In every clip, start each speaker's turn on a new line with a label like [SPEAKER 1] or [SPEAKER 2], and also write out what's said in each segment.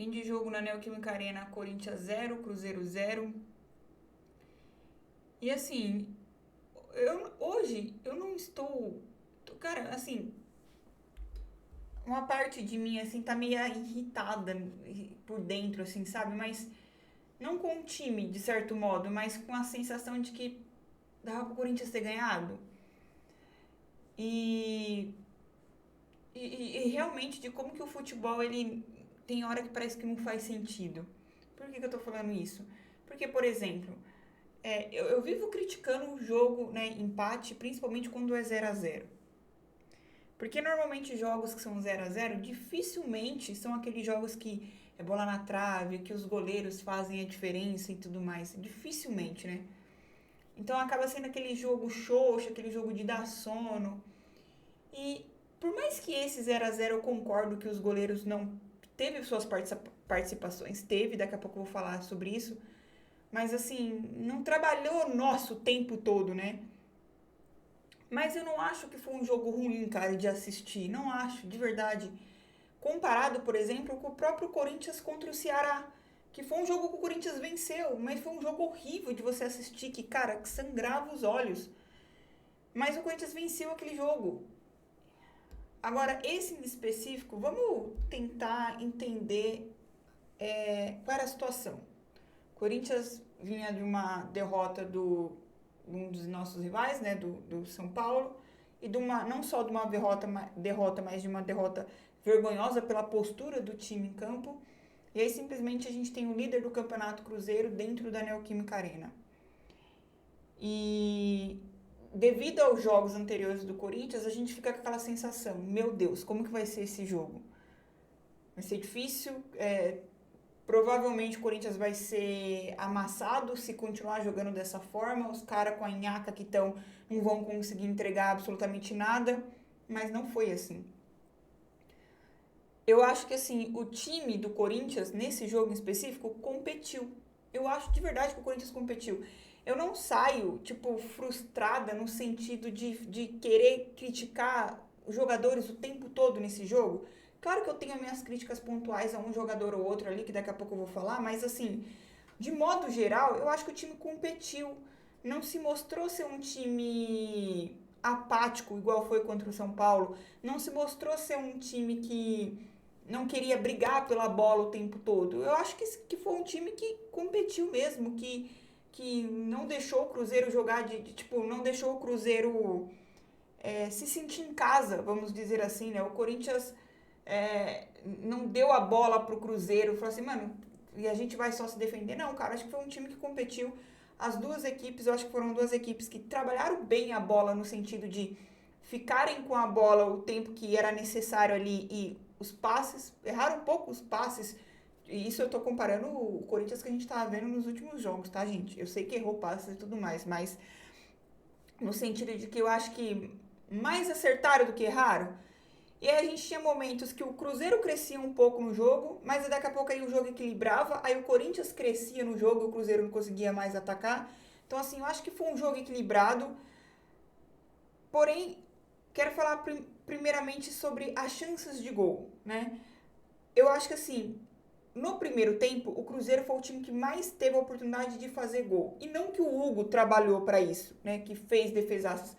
[SPEAKER 1] Fim de jogo na Neoquímica Arena, Corinthians 0, Cruzeiro 0. E assim, hoje eu não estou. Cara, assim, uma parte de mim, assim, tá meio irritada por dentro, assim, sabe? Mas não com o time, de certo modo, mas com a sensação de que dava pro Corinthians ter ganhado. E, e realmente de como que o futebol, ele tem hora que parece que não faz sentido. Por que eu tô falando isso? Porque, por exemplo, eu vivo criticando o jogo, né, empate, principalmente quando é 0-0. Porque normalmente jogos que são 0-0 dificilmente são aqueles jogos que é bola na trave, que os goleiros fazem a diferença e tudo mais. Dificilmente, né? Então acaba sendo aquele jogo xoxo, aquele jogo de dar sono. E por mais que esse 0-0 eu concordo que os goleiros não teve suas participações, teve, daqui a pouco eu vou falar sobre isso, mas assim, não trabalhou nosso tempo todo, né? Mas eu não acho que foi um jogo ruim, cara, de assistir. Não acho, de verdade. Comparado, por exemplo, com o próprio Corinthians contra o Ceará. Que foi um jogo que o Corinthians venceu, mas foi um jogo horrível de você assistir, que, cara, que sangrava os olhos. Mas o Corinthians venceu aquele jogo. Agora, esse em específico, vamos tentar entender qual era a situação. O Corinthians vinha de uma derrota um dos nossos rivais, né, do São Paulo, e de uma, não só de uma derrota, mas de uma derrota vergonhosa pela postura do time em campo. E aí simplesmente a gente tem o líder do Campeonato Cruzeiro dentro da Neoquímica Arena. E devido aos jogos anteriores do Corinthians, a gente fica com aquela sensação, meu Deus, como que vai ser esse jogo? Vai ser difícil, provavelmente o Corinthians vai ser amassado se continuar jogando dessa forma. Os caras com a nhaca que estão não vão conseguir entregar absolutamente nada, mas não foi assim. Eu acho que assim, o time do Corinthians, nesse jogo em específico, competiu. Eu acho de verdade que o Corinthians competiu. Eu não saio, tipo, frustrada no sentido de querer criticar os jogadores o tempo todo nesse jogo. Claro que eu tenho minhas críticas pontuais a um jogador ou outro ali, que daqui a pouco eu vou falar, mas assim, de modo geral, eu acho que o time competiu. Não se mostrou ser um time apático, igual foi contra o São Paulo. Não se mostrou ser um time que não queria brigar pela bola o tempo todo. Eu acho que foi um time que competiu mesmo, que não deixou o Cruzeiro jogar tipo, não deixou o Cruzeiro se sentir em casa, vamos dizer assim, né? O Corinthians não deu a bola pro Cruzeiro, falou assim, mano, e a gente vai só se defender. Não, cara, acho que foi um time que competiu. As duas equipes, eu acho que foram duas equipes que trabalharam bem a bola no sentido de ficarem com a bola o tempo que era necessário ali e os passes, erraram um pouco os passes. E isso eu tô comparando o Corinthians que a gente tava vendo nos últimos jogos, tá, gente? Eu sei que errou passes e tudo mais, mas no sentido de que eu acho que mais acertaram do que erraram. E aí a gente tinha momentos que o Cruzeiro crescia um pouco no jogo, mas daqui a pouco aí o jogo equilibrava, aí o Corinthians crescia no jogo e o Cruzeiro não conseguia mais atacar. Então, assim, eu acho que foi um jogo equilibrado. Porém, quero falar primeiramente sobre as chances de gol, né? Eu acho que, assim, no primeiro tempo, o Cruzeiro foi o time que mais teve a oportunidade de fazer gol. E não que o Hugo trabalhou para isso, né? Que fez defesaças,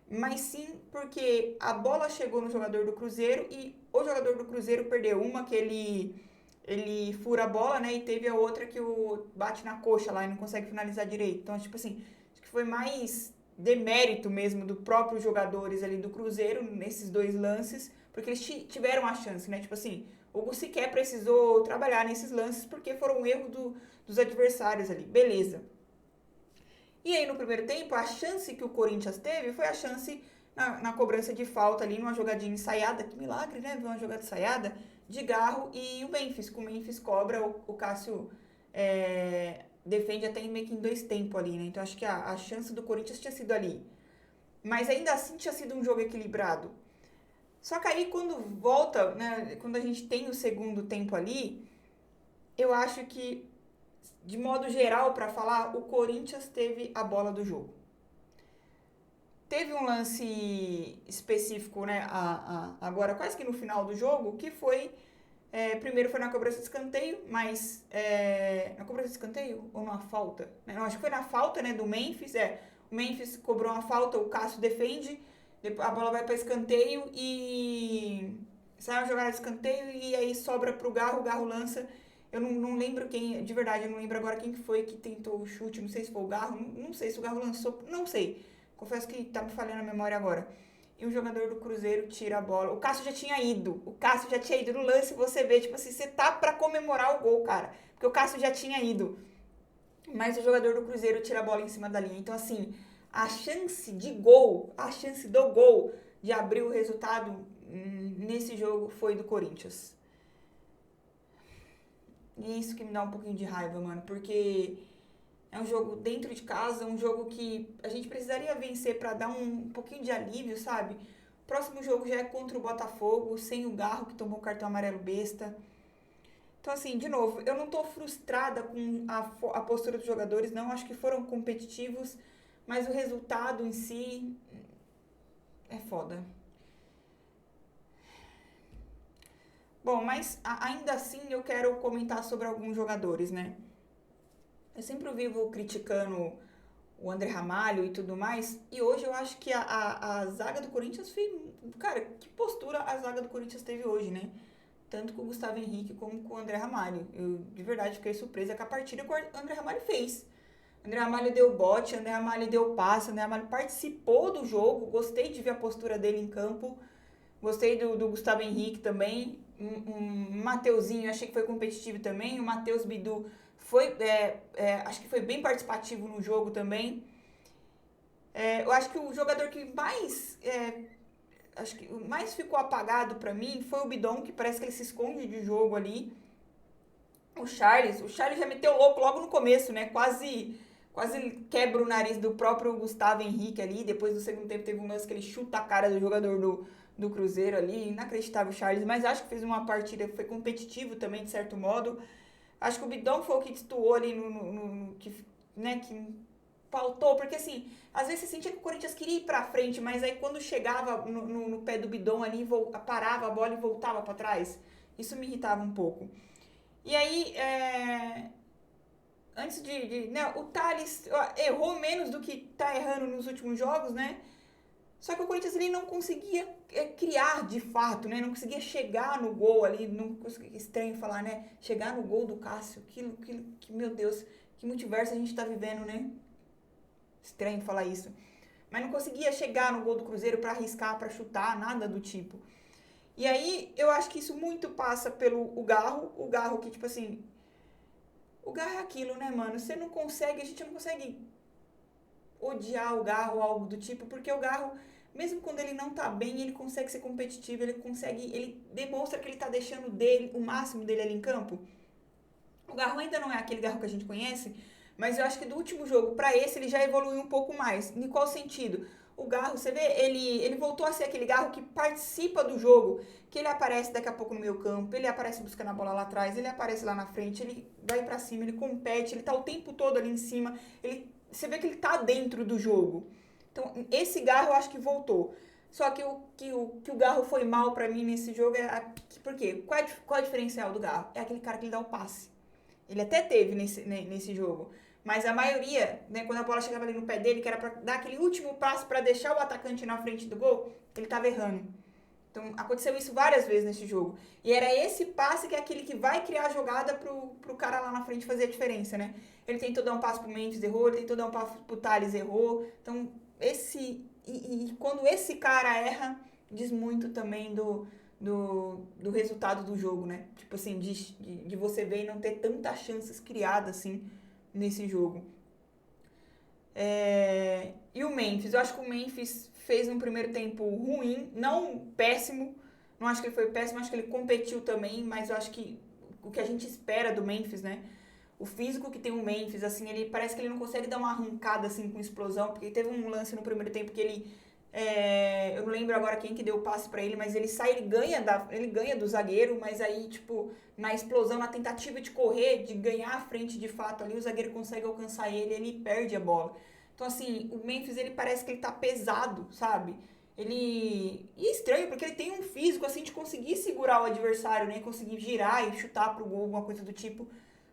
[SPEAKER 1] mas sim porque a bola chegou no jogador do Cruzeiro e o jogador do Cruzeiro perdeu uma que ele fura a bola, né? E teve a outra que o bate na coxa lá e não consegue finalizar direito. Então, tipo assim, acho que foi mais demérito mesmo do próprios jogadores ali do Cruzeiro nesses dois lances, porque eles tiveram a chance, né? Tipo assim, o Hugo sequer precisou trabalhar nesses lances porque foram um erro dos adversários ali. Beleza. E aí, no primeiro tempo, a chance que o Corinthians teve foi a chance na cobrança de falta ali, numa jogadinha ensaiada. Que milagre, né? Uma jogada ensaiada de Garro e o Memphis. Com o Memphis cobra, o Cássio defende até meio que em dois tempos ali, né? Então, acho que a chance do Corinthians tinha sido ali. Mas ainda assim tinha sido um jogo equilibrado. Só que aí, quando volta, né? Quando a gente tem o segundo tempo ali, eu acho que, de modo geral, para falar, o Corinthians teve a bola do jogo. Teve um lance específico, né, agora quase que no final do jogo, que foi Primeiro foi na cobrança de escanteio, mas... na cobrança de escanteio ou numa falta? Não, acho que foi na falta, né, do Memphis. O Memphis cobrou uma falta, o Cássio defende, a bola vai para escanteio e... sai uma jogada de escanteio e aí sobra pro Garro, o Garro lança. Eu não lembro quem, de verdade, eu não lembro agora quem que foi que tentou o chute, não sei se foi o Garro, não sei se o Garro lançou, não sei. Confesso que tá me falhando a memória agora. E o jogador do Cruzeiro tira a bola. O Cássio já tinha ido. O Cássio já tinha ido no lance, você vê, tipo assim, você tá pra comemorar o gol, cara. Porque o Cássio já tinha ido. Mas o jogador do Cruzeiro tira a bola em cima da linha. Então, assim, a chance de gol, a chance do gol de abrir o resultado nesse jogo foi do Corinthians. E é isso que me dá um pouquinho de raiva, mano. Porque é um jogo dentro de casa, um jogo que a gente precisaria vencer pra dar um pouquinho de alívio, sabe? O próximo jogo já é contra o Botafogo, sem o Garro, que tomou o cartão amarelo besta. Então, assim, de novo, eu não tô frustrada com a postura dos jogadores, não. Acho que foram competitivos, mas o resultado em si é foda. Bom, mas ainda assim eu quero comentar sobre alguns jogadores, né? Eu sempre vivo criticando o André Ramalho e tudo mais, e hoje eu acho que a zaga do Corinthians fez... Cara, que postura a zaga do Corinthians teve hoje, né? Tanto com o Gustavo Henrique como com o André Ramalho. Eu, de verdade, fiquei surpresa com a partida que o André Ramalho fez. O André Ramalho deu bote, o André Ramalho deu passe, o André Ramalho participou do jogo, gostei de ver a postura dele em campo, gostei do Gustavo Henrique também, Mateuzinho, achei que foi competitivo também, o Matheus Bidu foi, acho que foi bem participativo no jogo também. Eu acho que o jogador que mais acho que o mais ficou apagado pra mim foi o Bidon, que parece que ele se esconde de jogo ali. O Charles já meteu louco logo no começo, né? Quase quebra o nariz do próprio Gustavo Henrique ali. Depois do segundo tempo teve um lance que ele chuta a cara do jogador do Cruzeiro ali. Inacreditável o Charles, mas acho que fez uma partida que foi competitivo também, de certo modo. Acho que o Bidon foi o que destoou ali que pautou, porque assim, às vezes você sentia que o Corinthians queria ir pra frente, mas aí quando chegava no pé do Bidon ali, parava a bola e voltava pra trás. Isso me irritava um pouco. E aí, antes né, o Thales errou menos do que tá errando nos últimos jogos, né? Só que o Corinthians ele não conseguia criar de fato, né? Não conseguia chegar no gol ali, não conseguia, estranho falar, né? Chegar no gol do Cássio, que meu Deus, que multiverso a gente tá vivendo, né? Estranho falar isso. Mas não conseguia chegar no gol do Cruzeiro pra arriscar, pra chutar, nada do tipo. E aí, eu acho que isso muito passa pelo o Garro que, tipo assim, o Garro é aquilo, né, mano? Você não consegue, a gente não consegue odiar o Garro ou algo do tipo, porque o Garro, mesmo quando ele não tá bem, ele consegue ser competitivo, ele demonstra que ele tá deixando dele, o máximo dele ali em campo. O Garro ainda não é aquele Garro que a gente conhece, mas eu acho que do último jogo para esse ele já evoluiu um pouco mais. Em qual sentido? O Garro, você vê, ele voltou a ser aquele Garro que participa do jogo, que ele aparece daqui a pouco no meio campo, ele aparece buscando a bola lá atrás, ele aparece lá na frente, ele vai para cima, ele compete, ele tá o tempo todo ali em cima, você vê que ele tá dentro do jogo. Então, esse Garro eu acho que voltou. Só que o Garro foi mal para mim nesse jogo por quê? Qual é o diferencial do Garro? É aquele cara que ele dá o passe. Ele até teve nesse jogo. Mas a maioria, né, quando a bola chegava ali no pé dele, que era pra dar aquele último passo para deixar o atacante na frente do gol, ele tava errando. Então, aconteceu isso várias vezes nesse jogo. E era esse passe que é aquele que vai criar a jogada pro cara lá na frente fazer a diferença, né? Ele tentou dar um passo pro Memphis, errou. Ele tentou dar um passo pro Thales, errou. Então, quando esse cara erra, diz muito também do resultado do jogo, né? Tipo assim, de você ver e não ter tantas chances criadas, assim, nesse jogo. E o Memphis? Eu acho que o Memphis fez um primeiro tempo ruim, não péssimo. Não acho que ele foi péssimo, acho que ele competiu também, mas eu acho que o que a gente espera do Memphis, né? O físico que tem o Memphis, assim, ele parece que ele não consegue dar uma arrancada, assim, com explosão, porque teve um lance no primeiro tempo que ele... eu não lembro agora quem que deu o passe pra ele, mas ele sai, ele ganha do zagueiro, mas aí, tipo, na explosão, na tentativa de correr, de ganhar a frente de fato ali, o zagueiro consegue alcançar ele perde a bola. Então, assim, o Memphis, ele parece que ele tá pesado, sabe? E é estranho, porque ele tem um físico, assim, de conseguir segurar o adversário, né? Conseguir girar e chutar pro gol, alguma coisa do tipo,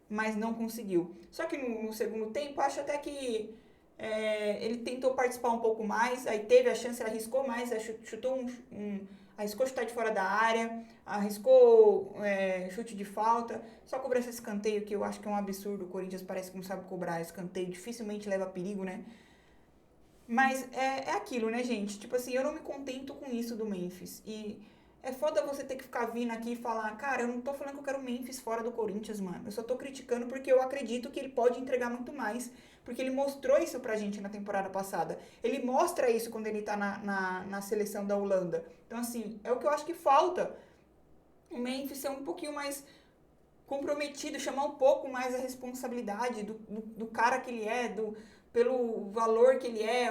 [SPEAKER 1] mas não conseguiu. Só que no segundo tempo, acho até que ele tentou participar um pouco mais, aí teve a chance, ele arriscou mais, chutou arriscou chutar de fora da área, arriscou chute de falta, só cobrança esse escanteio, que eu acho que é um absurdo, o Corinthians parece que não sabe cobrar escanteio, dificilmente leva perigo, né? Mas é aquilo, né, gente? Tipo assim, eu não me contento com isso do Memphis. E é foda você ter que ficar vindo aqui e falar, cara, eu não tô falando que eu quero o Memphis fora do Corinthians, mano. Eu só tô criticando porque eu acredito que ele pode entregar muito mais. Porque ele mostrou isso pra gente na temporada passada. Ele mostra isso quando ele tá na seleção da Holanda. Então, assim, é o que eu acho que falta. O Memphis ser um pouquinho mais comprometido, chamar um pouco mais a responsabilidade do cara que ele é, pelo valor que ele é,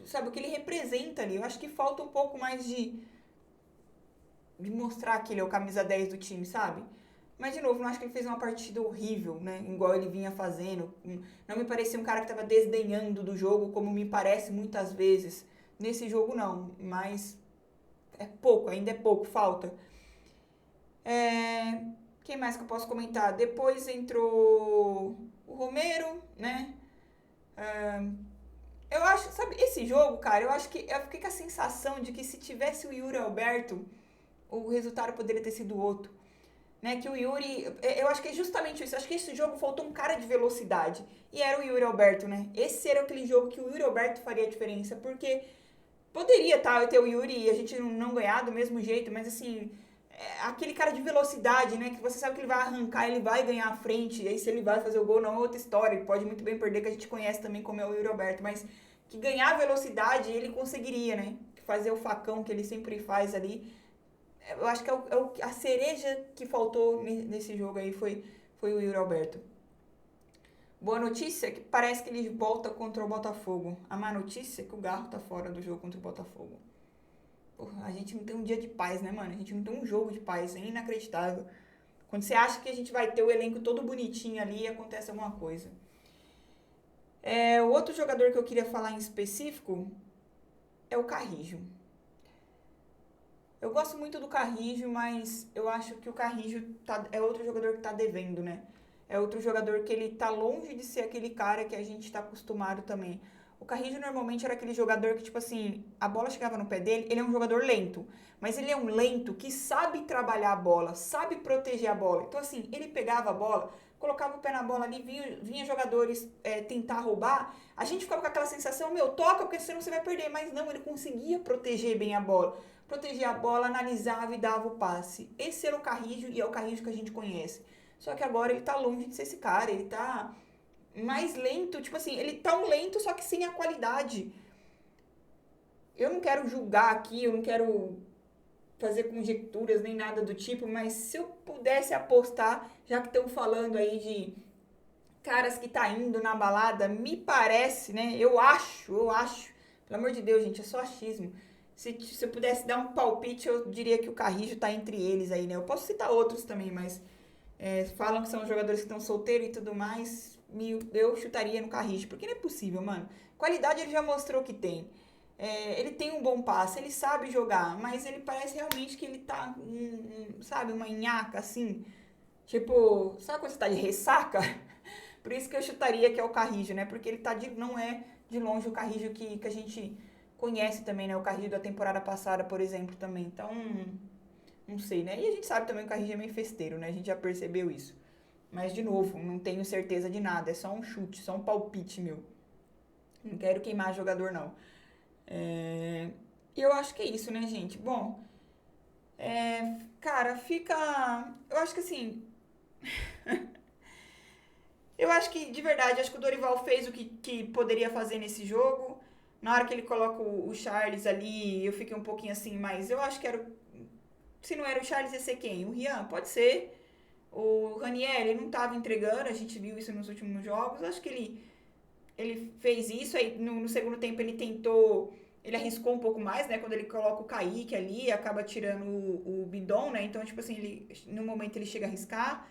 [SPEAKER 1] sabe, o que ele representa ali. Eu acho que falta um pouco mais de mostrar que ele é o camisa 10 do time, sabe? Mas, de novo, não acho que ele fez uma partida horrível, né? Igual ele vinha fazendo. Não me parecia um cara que estava desdenhando do jogo, como me parece muitas vezes. Nesse jogo, não. Mas é pouco, ainda é pouco, falta. Quem mais que eu posso comentar? Depois entrou o Romero, né? Eu acho, sabe, esse jogo, cara, eu acho que eu fiquei com a sensação de que se tivesse o Yuri Alberto, o resultado poderia ter sido outro. Né, que o Yuri, eu acho que é justamente isso. Eu acho que esse jogo faltou um cara de velocidade. E era o Yuri Alberto, né? Esse era aquele jogo que o Yuri Alberto faria a diferença. Porque poderia, tá, eu ter o Yuri e a gente não ganhar do mesmo jeito, mas assim, aquele cara de velocidade, né? Que você sabe que ele vai arrancar, ele vai ganhar a frente, e aí se ele vai fazer o gol não é outra história, ele pode muito bem perder, que a gente conhece também como é o Yuri Alberto, mas que ganhar velocidade ele conseguiria, né? Fazer o facão que ele sempre faz ali. Eu acho que a cereja que faltou nesse jogo aí foi o Yuri Alberto. Boa notícia é que parece que ele volta contra o Botafogo. A má notícia é que o Garro tá fora do jogo contra o Botafogo. Porra, a gente não tem um dia de paz, né, mano? A gente não tem um jogo de paz, é inacreditável. Quando você acha que a gente vai ter o elenco todo bonitinho ali, acontece alguma coisa. O outro jogador que eu queria falar em específico é o Carrijo. Eu gosto muito do Carrijo, mas eu acho que o Carrijo é outro jogador que tá devendo, né? É outro jogador que ele tá longe de ser aquele cara que a gente tá acostumado também. O Carrijo normalmente era aquele jogador que, tipo assim, a bola chegava no pé dele, ele é um jogador lento. Mas ele é um lento que sabe trabalhar a bola, sabe proteger a bola. Então, assim, ele pegava a bola, colocava o pé na bola ali, vinha jogadores tentar roubar, a gente ficava com aquela sensação, meu, toca, porque senão você vai perder. Mas não, ele conseguia proteger bem a bola. Protegia a bola, analisava e dava o passe. Esse era o Carrijo e é o Carrijo que a gente conhece. Só que agora ele tá longe de ser esse cara, ele tá mais lento, tipo assim, ele tá um lento, só que sem a qualidade. Eu não quero julgar aqui, eu não quero fazer conjecturas nem nada do tipo, mas se eu pudesse apostar, já que estão falando aí de caras que tá indo na balada, me parece, né? Eu acho, pelo amor de Deus, gente, é só achismo. Se eu pudesse dar um palpite, eu diria que o Carrijo tá entre eles aí, né? Eu posso citar outros também, mas falam que são jogadores que estão solteiros e tudo mais, eu chutaria no Carrijo, porque não é possível, mano. Qualidade ele já mostrou que tem. Ele tem um bom passe, ele sabe jogar, mas ele parece realmente que ele tá, sabe, uma nhaca, assim. Tipo, sabe quando você tá de ressaca? Por isso que eu chutaria que é o Carrijo, né? Porque ele não é de longe o Carrijo que a gente conhece também, né? O Carrijo da temporada passada, por exemplo, também. Então, não sei, né? E a gente sabe também que o Carrijo é meio festeiro, né? A gente já percebeu isso. Mas, de novo, não tenho certeza de nada. É só um chute, só um palpite meu. Não quero queimar jogador, não. E eu acho que é isso, né, gente? Bom, cara, fica... Eu acho que assim... Eu acho que, de verdade, acho que o Dorival fez o que poderia fazer nesse jogo. Na hora que ele coloca o Charles ali, eu fiquei um pouquinho assim, mas eu acho que era. Se não era o Charles, ia ser quem? O Rian? Pode ser. O Raniel, ele não estava entregando, a gente viu isso nos últimos jogos. Acho que ele fez isso, aí no segundo tempo ele tentou. Ele arriscou um pouco mais, né? Quando ele coloca o Kaique ali, acaba tirando o Bidon, né? Então, tipo assim, no momento ele chega a arriscar.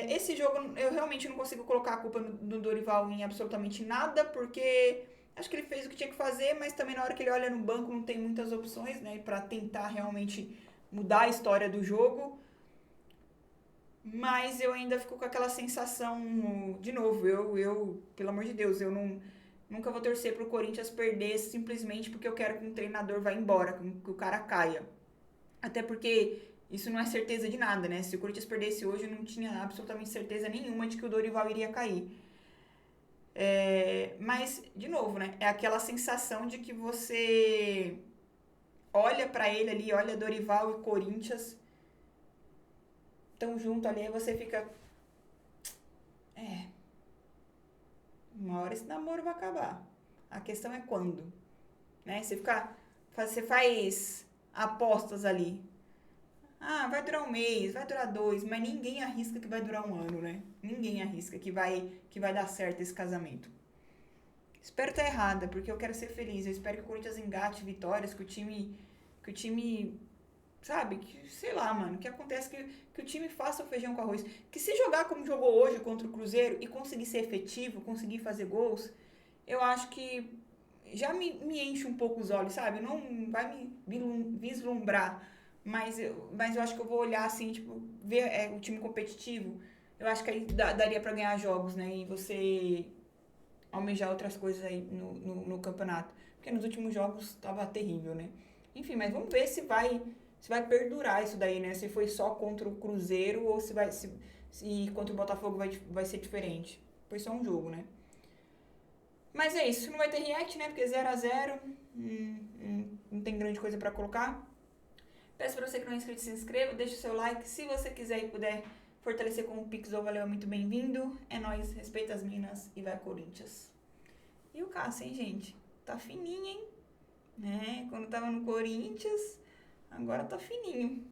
[SPEAKER 1] Esse jogo eu realmente não consigo colocar a culpa no Dorival em absolutamente nada, porque Acho que ele fez o que tinha que fazer, mas também na hora que ele olha no banco não tem muitas opções, né? Pra tentar realmente mudar a história do jogo. Mas eu ainda fico com aquela sensação, de novo, pelo amor de Deus, eu não, nunca vou torcer pro Corinthians perder simplesmente porque eu quero que um treinador vá embora, que o cara caia. Até porque isso não é certeza de nada, né? Se o Corinthians perdesse hoje, eu não tinha absolutamente certeza nenhuma de que o Dorival iria cair. Mas, de novo, né? É aquela sensação de que você olha pra ele ali, olha Dorival e Corinthians tão junto ali, aí você fica. É, uma hora esse namoro vai acabar. A questão é quando, né? Você faz apostas ali. Ah, vai durar um mês, vai durar dois, mas ninguém arrisca que vai durar um ano, né? Ninguém arrisca que vai dar certo esse casamento. Espero estar errada, porque eu quero ser feliz. Eu espero que o Corinthians engate vitórias, que o time, sabe, que, sei lá, mano, que acontece que o time faça o feijão com arroz. Que se jogar como jogou hoje contra o Cruzeiro e conseguir ser efetivo, conseguir fazer gols, eu acho que já me enche um pouco os olhos, sabe? Não vai me vislumbrar, mas eu acho que eu vou olhar assim, tipo, ver o time competitivo. Eu acho que aí daria pra ganhar jogos, né? E você almejar outras coisas aí no campeonato. Porque nos últimos jogos tava terrível, né? Enfim, mas vamos ver se vai perdurar isso daí, né? Se foi só contra o Cruzeiro ou se contra o Botafogo vai ser diferente. Foi só um jogo, né? Mas é isso, não vai ter react, né? Porque 0x0, não tem grande coisa pra colocar. Peço pra você que não é inscrito, se inscreva, deixa o seu like. Se você quiser e puder fortalecer com o Pix ou Valeu, é muito bem-vindo. É nóis, respeita as minas e vai Corinthians. E o Cássio, hein, gente? Tá fininho, hein? Né? Quando tava no Corinthians, agora tá fininho.